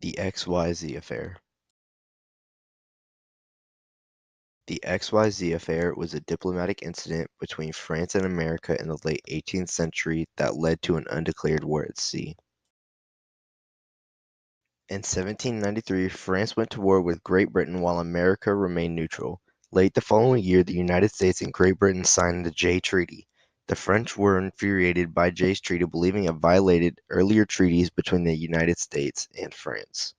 The XYZ Affair. The XYZ Affair was a diplomatic incident between France and America in the late 18th century that led to an undeclared war at sea. In 1793, France went to war with Great Britain while America remained neutral. Late the following year, the United States and Great Britain signed the Jay Treaty. The French were infuriated by Jay's treaty, believing it violated earlier treaties between the United States and France.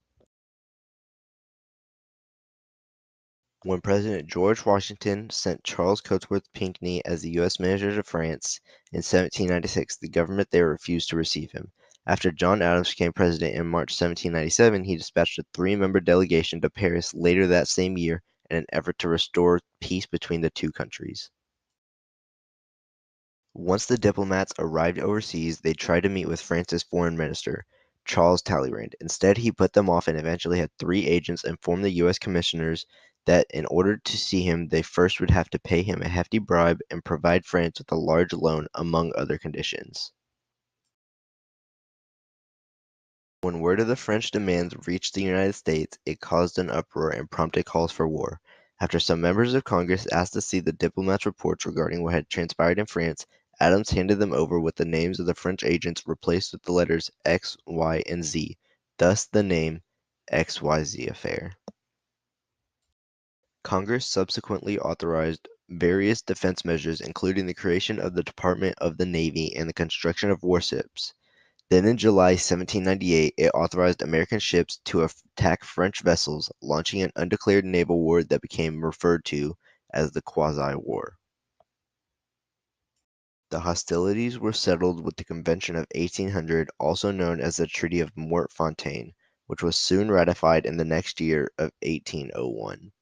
When President George Washington sent Charles Cotesworth Pinckney as the U.S. Minister to France in 1796, the government there refused to receive him. After John Adams became president in March 1797, he dispatched a three-member delegation to Paris later that same year in an effort to restore peace between the two countries. Once the diplomats arrived overseas, they tried to meet with France's foreign minister, Charles Talleyrand. Instead, he put them off and eventually had three agents inform the U.S. commissioners that in order to see him, they first would have to pay him a hefty bribe and provide France with a large loan, among other conditions. When word of the French demands reached the United States, it caused an uproar and prompted calls for war. After some members of Congress asked to see the diplomats' reports regarding what had transpired in France, Adams handed them over with the names of the French agents replaced with the letters X, Y, and Z, thus the name XYZ Affair. Congress subsequently authorized various defense measures, including the creation of the Department of the Navy and the construction of warships. Then in July 1798, it authorized American ships to attack French vessels, launching an undeclared naval war that became referred to as the Quasi-War. The hostilities were settled with the Convention of 1800, also known as the Treaty of Morte-Fontaine, which was soon ratified in the next year of 1801.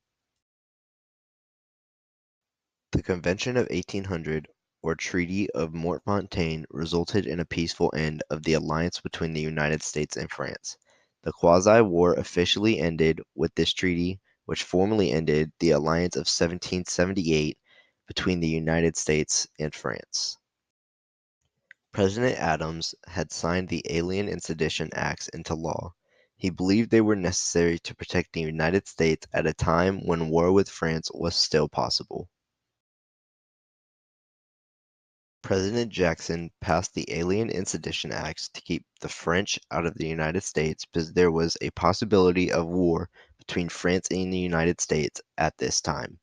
The Convention of 1800, or Treaty of Morte-Fontaine, resulted in a peaceful end of the alliance between the United States and France. The Quasi-War officially ended with this treaty, which formally ended the alliance of 1778 between the United States and France. President Adams had signed the Alien and Sedition Acts into law. He believed they were necessary to protect the United States at a time when war with France was still possible. President Jackson passed the Alien and Sedition Acts to keep the French out of the United States because there was a possibility of war between France and the United States at this time.